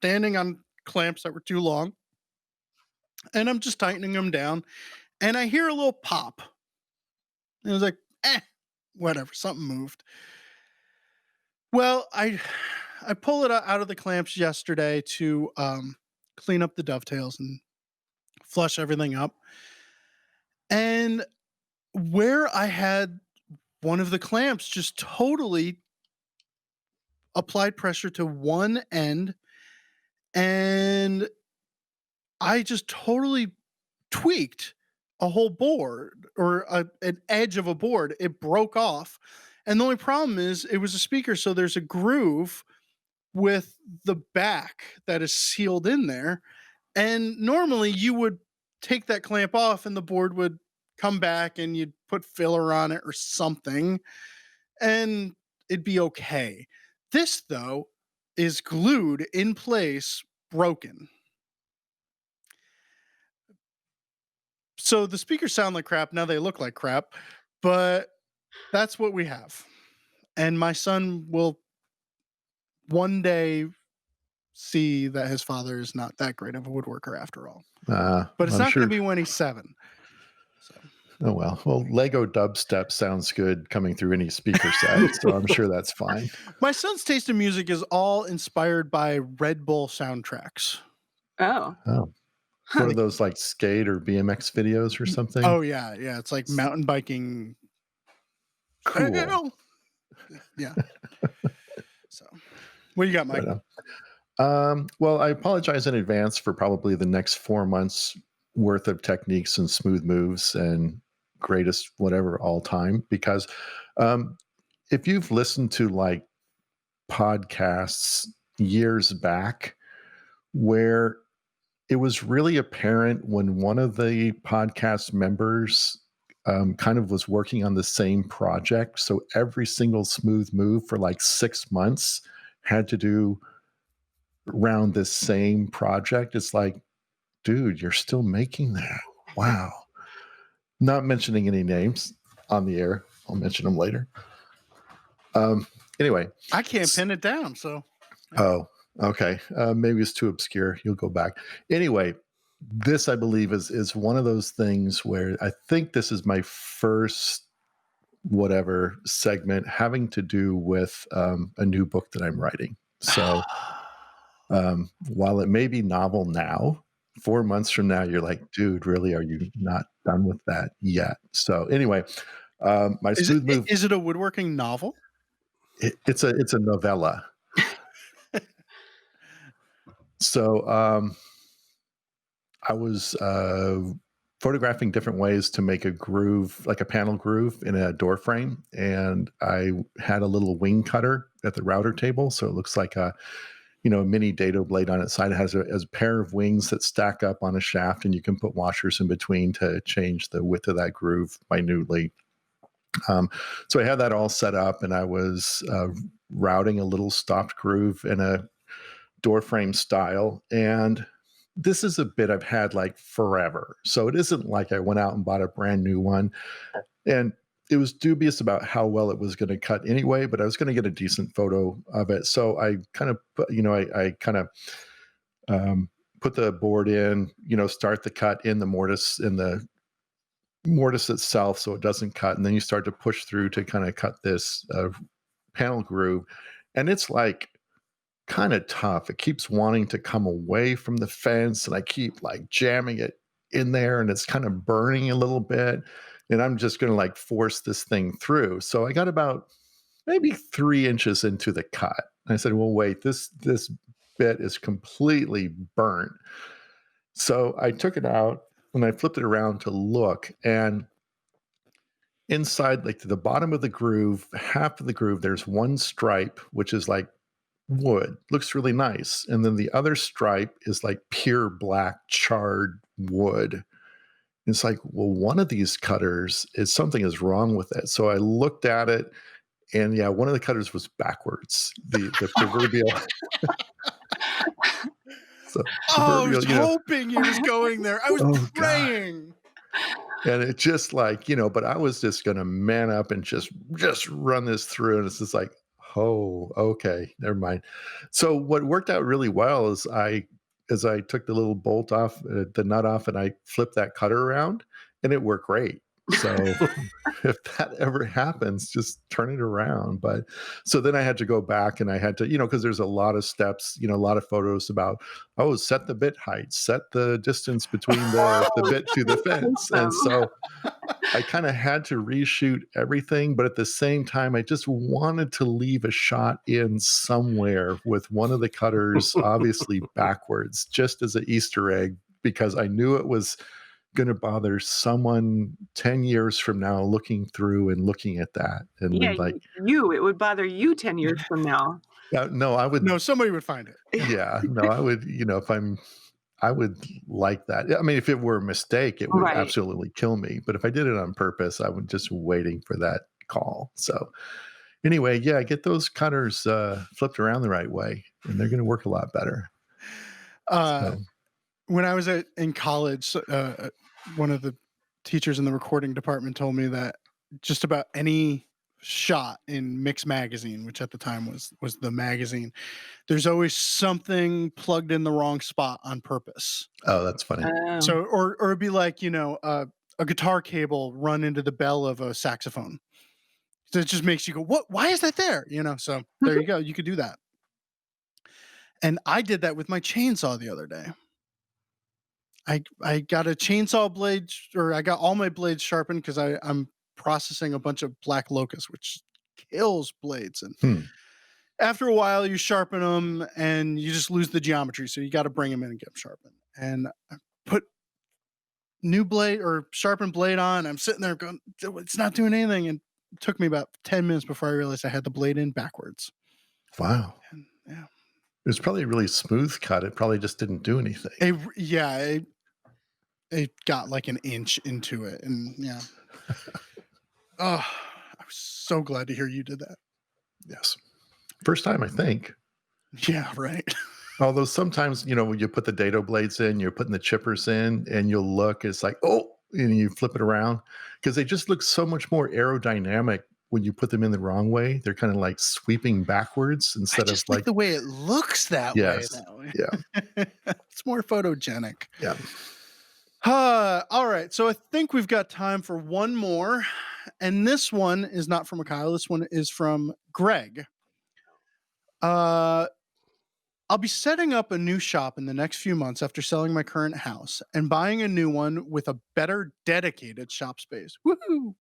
standing on clamps that were too long. And I'm just tightening them down. And I hear a little pop. And I was like, whatever, something moved. Well, I pull it out of the clamps yesterday to clean up the dovetails and flush everything up. And where I had one of the clamps just totally applied pressure to one end, and I just totally tweaked a whole board or an edge of a board. It broke off. And the only problem is it was a speaker, so there's a groove with the back that is sealed in there. And normally you would take that clamp off and the board would come back and you'd put filler on it or something and it'd be okay. This, though, is glued in place, broken. So the speakers sound like crap. Now they look like crap. But That's what we have. And my son will one day see that his father is not that great of a woodworker after all. But it's I'm not going sure. to be when he's 7. So Oh well, Lego dubstep sounds good coming through any speaker set, so I'm sure that's fine. my son's taste in music is all inspired by Red Bull soundtracks. Oh. Oh, what are those, like skate or BMX videos or something? Oh yeah, yeah. It's like mountain biking. Cool. Yeah. So, what do you got, Mike? Well, I apologize in advance for probably the next 4 months worth of techniques and smooth moves and greatest whatever all time, because if you've listened to like podcasts years back where it was really apparent when one of the podcast members kind of was working on the same project. So every single smooth move for like 6 months had to do around this same project. It's like, dude, you're still making that. Wow. Not mentioning any names on the air. I'll mention them later. Anyway. I can't pin it down, so. Oh, okay. Maybe it's too obscure. You'll go back. Anyway, this, I believe, is one of those things where I think this is my first whatever segment having to do with a new book that I'm writing. So while it may be novel now, 4 months from now, you're like, dude, really, are you not done with that yet? So anyway, my smooth move. Is it a woodworking novel? It's a novella. So I was photographing different ways to make a groove, like a panel groove in a door frame. And I had a little wing cutter at the router table. So it looks like a mini dado blade on its side. It has a pair of wings that stack up on a shaft, and you can put washers in between to change the width of that groove minutely. So I had that all set up, and I was routing a little stopped groove in a door frame style. And this is a bit I've had like forever. So it isn't like I went out and bought a brand new one. And it was dubious about how well it was going to cut anyway, but I was going to get a decent photo of it. So I kind of, I kind of put the board in, start the cut in the mortise itself so it doesn't cut. And then you start to push through to kind of cut this panel groove. And it's like kind of tough. It keeps wanting to come away from the fence, and I keep like jamming it in there, and it's kind of burning a little bit. And I'm just going to like force this thing through. So I got about maybe 3 inches into the cut. And I said, well, wait, this bit is completely burnt. So I took it out and I flipped it around to look, and inside, like to the bottom of the groove, half of the groove, there's one stripe, which is like wood, looks really nice. And then the other stripe is like pure black charred wood. It's like, well, one of these cutters something is wrong with it. So I looked at it, and yeah, one of the cutters was backwards. The proverbial. I was hoping he was going there. I was praying. God. And it just like, but I was just going to man up and just run this through. And it's just like, oh, okay, never mind. So what worked out really well is as I took the little bolt off, the nut off, and I flipped that cutter around, and it worked great. So if that ever happens, just turn it around. But so then I had to go back, and I had to, because there's a lot of steps, a lot of photos about, set the bit height, set the distance between the bit to the fence. And so I kind of had to reshoot everything, but at the same time, I just wanted to leave a shot in somewhere with one of the cutters obviously backwards, just as an Easter egg, because I knew it was going to bother someone 10 years from now looking through and looking at that. And yeah, it would bother you 10 years from now. No, I would. No, somebody would find it. Yeah, no, I would, I would like that. I mean, if it were a mistake, it would absolutely kill me. But if I did it on purpose, I would just waiting for that call. So anyway, yeah, get those cutters flipped around the right way, and they're going to work a lot better. When I was in college, one of the teachers in the recording department told me that just about any shot in Mix Magazine, which at the time was the magazine, there's always something plugged in the wrong spot on purpose. Oh, that's funny. So, or it'd be like, a guitar cable run into the bell of a saxophone. So it just makes you go, what? Why is that there? So there you go. You could do that. And I did that with my chainsaw the other day. I got a chainsaw blade, or I got all my blades sharpened because I'm processing a bunch of black locust, which kills blades. And after a while, you sharpen them and you just lose the geometry. So you got to bring them in and get them sharpened. And I put new blade or sharpened blade on. I'm sitting there going, it's not doing anything. And it took me about 10 minutes before I realized I had the blade in backwards. Wow. And, yeah. It was probably a really smooth cut. It probably just didn't do anything. It got like an inch into it. And yeah. Oh, I was so glad to hear you did that. Yes. First time, I think. Yeah, right. Although sometimes, when you put the dado blades in, you're putting the chippers in, and you'll look, it's like, oh, and you flip it around because they just look so much more aerodynamic when you put them in the wrong way. They're kind of like sweeping backwards instead of like the way it looks that way. That way. Yeah. It's more photogenic. Yeah. All right. So I think we've got time for one more. And this one is not from Kyle. This one is from Greg. I'll be setting up a new shop in the next few months after selling my current house and buying a new one with a better dedicated shop space. Woohoo!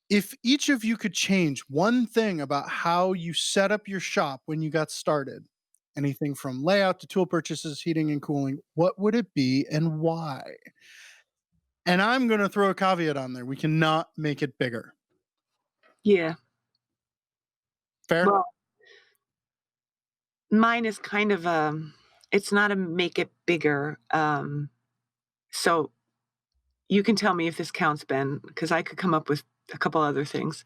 If each of you could change one thing about how you set up your shop when you got started, anything from layout to tool purchases, heating and cooling, what would it be and why? And I'm going to throw a caveat on there. We cannot make it bigger. Yeah. Fair? Well, mine is kind of it's not a make it bigger. So you can tell me if this counts, Ben, because I could come up with a couple other things.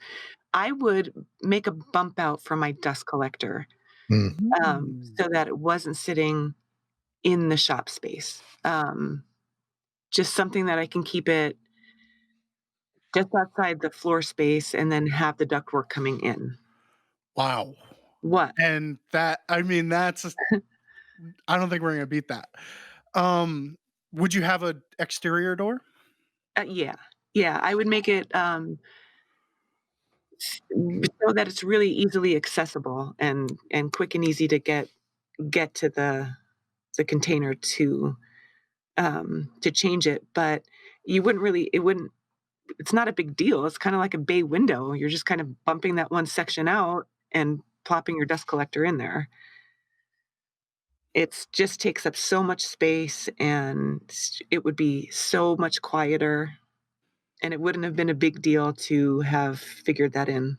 I would make a bump out for my dust collector so that it wasn't sitting in the shop space. Just something that I can keep it just outside the floor space and then have the ductwork coming in. Wow. What? And that's, I don't think we're going to beat that. Would you have an exterior door? Yeah. I would make it so that it's really easily accessible and quick and easy to get to the container to change it. But it's not a big deal. It's kind of like a bay window. You're just kind of bumping that one section out and plopping your dust collector in there. It just takes up so much space and it would be so much quieter. And it wouldn't have been a big deal to have figured that in.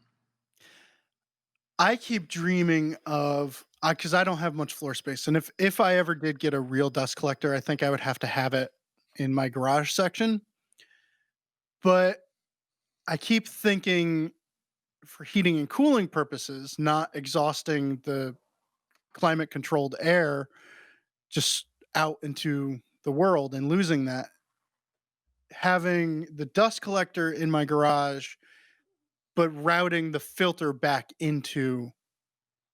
I keep dreaming of, because I don't have much floor space. And if I ever did get a real dust collector, I think I would have to have it in my garage section. But I keep thinking for heating and cooling purposes, not exhausting the climate controlled air just out into the world and losing that. Having the dust collector in my garage, but routing the filter back into,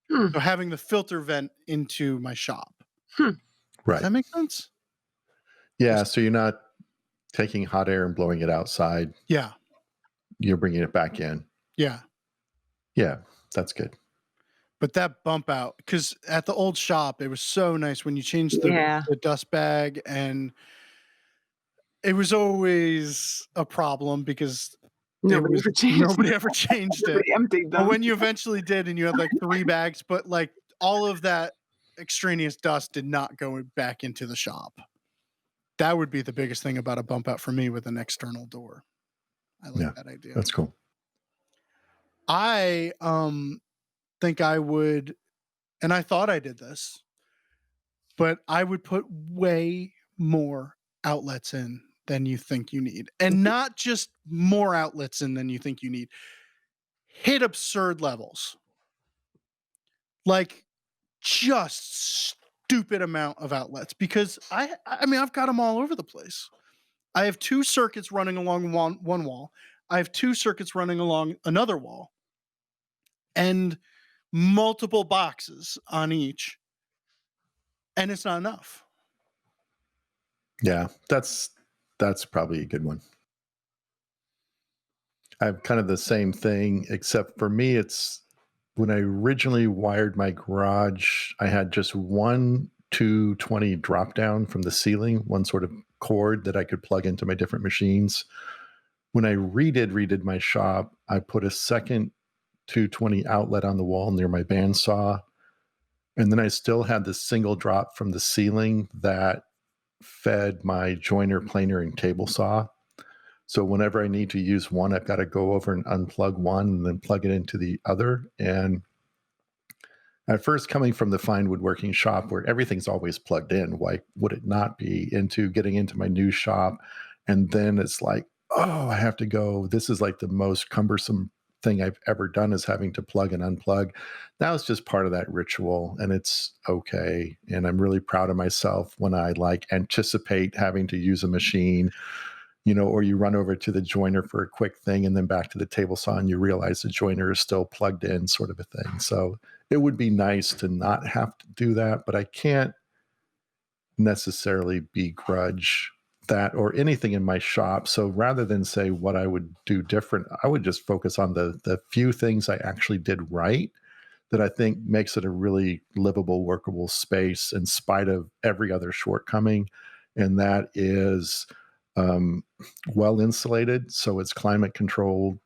so having the filter vent into my shop. Right. Does that make sense? Yeah. So you're not taking hot air and blowing it outside. Yeah. You're bringing it back in. Yeah. Yeah. That's good. But that bump out, because at the old shop, it was so nice when you changed the dust bag, and it was always a problem because nobody ever changed it. Emptied them. But when you eventually did, and you had like 3 bags, but like all of that extraneous dust did not go back into the shop. That would be the biggest thing about a bump out for me with an external door. I like that idea. That's cool. I think I would, and I thought I did this, but I would put way more outlets in than you think you need. And not just more outlets in than you think you need. Hit absurd levels. Like just stupid amount of outlets, because I mean, I've got them all over the place. I have 2 circuits running along one wall. I have 2 circuits running along another wall and multiple boxes on each, and it's not enough. Yeah, that's probably a good one. I have kind of the same thing, except for me, it's when I originally wired my garage, I had just one 220 drop down from the ceiling, one sort of cord that I could plug into my different machines. When I redid my shop, I put a second 220 outlet on the wall near my bandsaw. And then I still had this single drop from the ceiling that fed my joiner, planer, and table saw. So whenever I need to use one, I've got to go over and unplug one and then plug it into the other. And at first, coming from the fine woodworking shop where everything's always plugged in, why would it not be, into getting into my new shop? And then it's like, oh, I have to go. This is like the most cumbersome thing I've ever done, is having to plug and unplug. That was just part of that ritual, and it's okay. And I'm really proud of myself when I like anticipate having to use a machine, or you run over to the joiner for a quick thing and then back to the table saw and you realize the joiner is still plugged in, sort of a thing. So it would be nice to not have to do that, but I can't necessarily begrudge that or anything in my shop. So rather than say what I would do different, I would just focus on the few things I actually did right that I think makes it a really livable, workable space in spite of every other shortcoming. And that is well insulated, so it's climate controlled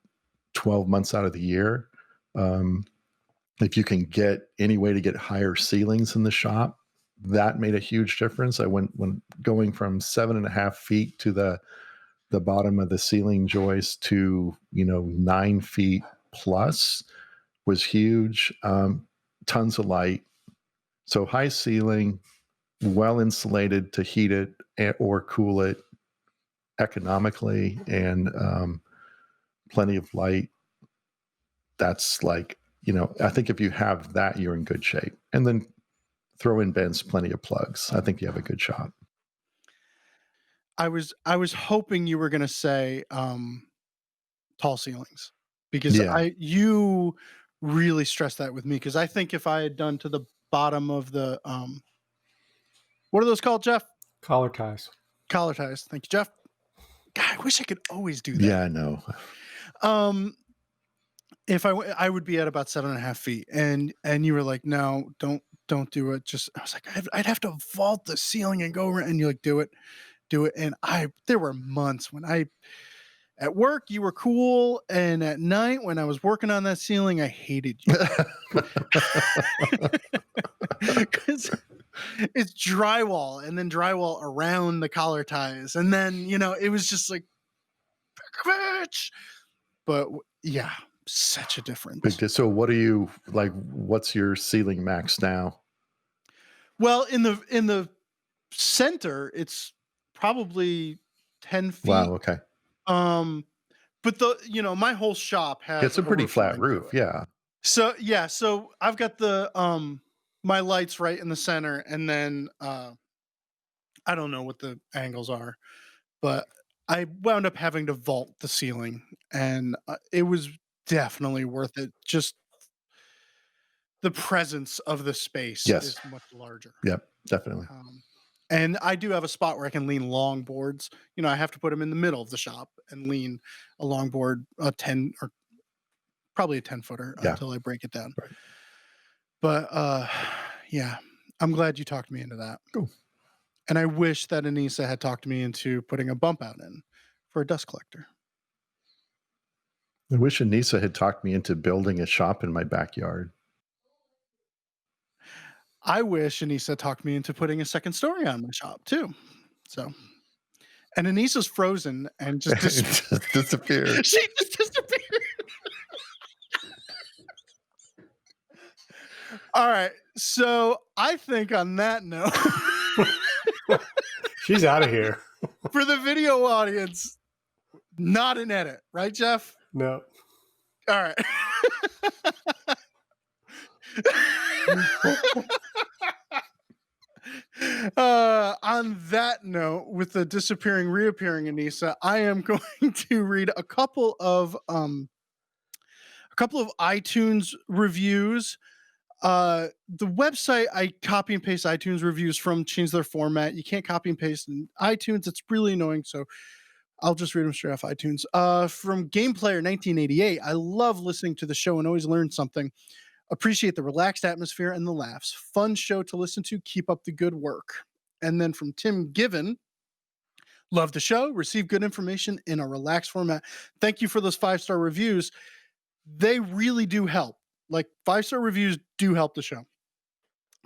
12 months out of the year. If you can get any way to get higher ceilings in the shop, that made a huge difference. I went when going from 7.5 feet to the bottom of the ceiling joist to 9 feet plus was huge. Tons of light, so high ceiling, well insulated to heat it or cool it economically, and plenty of light. That's like, I think if you have that, you're in good shape. And then throw in Ben's plenty of plugs. I think you have a good shop. I was hoping you were going to say tall ceilings, because you really stressed that with me, because I think if I had done to the bottom of the what are those called, Jeff? Collar ties. Collar ties. Thank you, Jeff. God, I wish I could always do that. Yeah, I know. If I would be at about 7.5 feet, and you were like, no, don't do it. Just, I was like, I'd have to vault the ceiling and go around, and you're like, do it. And there were months when at work, you were cool. And at night when I was working on that ceiling, I hated you. Because it's drywall and then drywall around the collar ties. And then, it was just like, bitch. But yeah, such a difference. So what are you like? What's your ceiling max now? Well, in the center, it's probably 10 feet. Wow. Okay. But my whole shop has It's a pretty flat roof. Yeah. So I've got the my lights right in the center, and then I don't know what the angles are, but I wound up having to vault the ceiling, and it was definitely worth it. Just the presence of the space is much larger. Yep, definitely. And I do have a spot where I can lean long boards. I have to put them in the middle of the shop and lean a long board, a 10 or probably a 10-footer until I break it down. Right. But yeah, I'm glad you talked me into that. Cool. And I wish that Anissa had talked me into putting a bump out in for a dust collector. I wish Anissa had talked me into building a shop in my backyard. I wish Anissa talked me into putting a second story on my shop too. So, and Anissa's frozen and just disappeared. She just disappeared. All right. So I think on that note, she's out of here. For the video audience, not an edit, right, Jeff? No. All right. On that note, with the disappearing, reappearing Anissa, I am going to read a couple of iTunes reviews. The website I copy and paste iTunes reviews from changed their format. You can't copy and paste in iTunes. It's really annoying. So I'll just read them straight off iTunes. From Gameplayer 1988, I love listening to the show and always learn something. Appreciate the relaxed atmosphere and the laughs. Fun show to listen to. Keep up the good work. And then from Tim Given, love the show. Receive good information in a relaxed format. Thank you for those 5-star reviews. They really do help. Like 5-star reviews do help the show.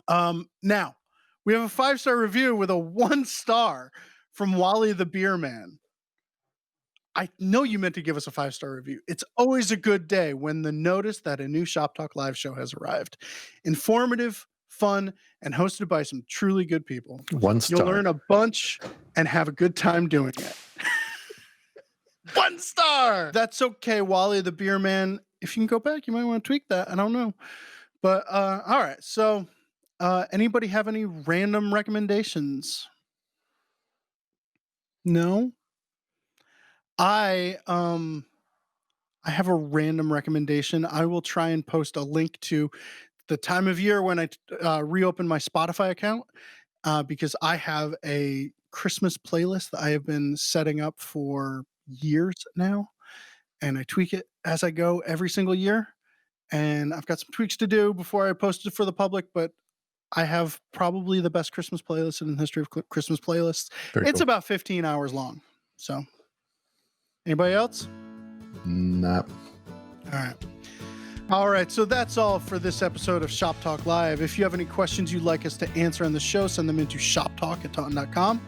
Now we have a 5-star review with a 1 star from Wally the Beer Man. I know you meant to give us a 5-star review. It's always a good day when the notice that a new Shop Talk Live show has arrived. Informative, fun, and hosted by some truly good people. 1 star. You'll learn a bunch and have a good time doing it. 1 star. That's okay, Wally the Beer Man. If you can go back, you might want to tweak that. I don't know. But all right. So anybody have any random recommendations? No? I have a random recommendation. I will try and post a link to the time of year when I reopen my Spotify account because I have a Christmas playlist that I have been setting up for years now, and I tweak it as I go every single year. And I've got some tweaks to do before I post it for the public, but I have probably the best Christmas playlist in the history of Christmas playlists. Very It's cool. about 15 hours long. So anybody else? Nah. All right. So that's all for this episode of Shop Talk Live. If you have any questions you'd like us to answer on the show, send them into shoptalk@taunton.com.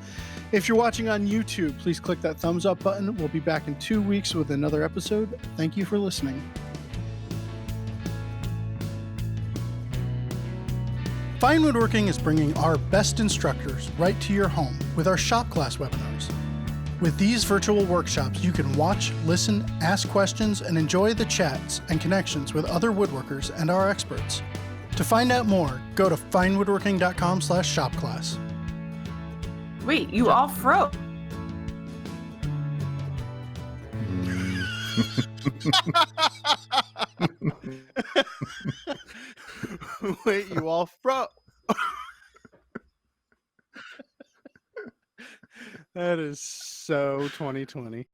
If you're watching on YouTube, please click that thumbs up button. We'll be back in 2 weeks with another episode. Thank you for listening. Fine Woodworking is bringing our best instructors right to your home with our shop class webinars. With these virtual workshops, you can watch, listen, ask questions, and enjoy the chats and connections with other woodworkers and our experts. To find out more, go to finewoodworking.com/shopclass. Wait, you all froze. Wait, you all That is so 2020.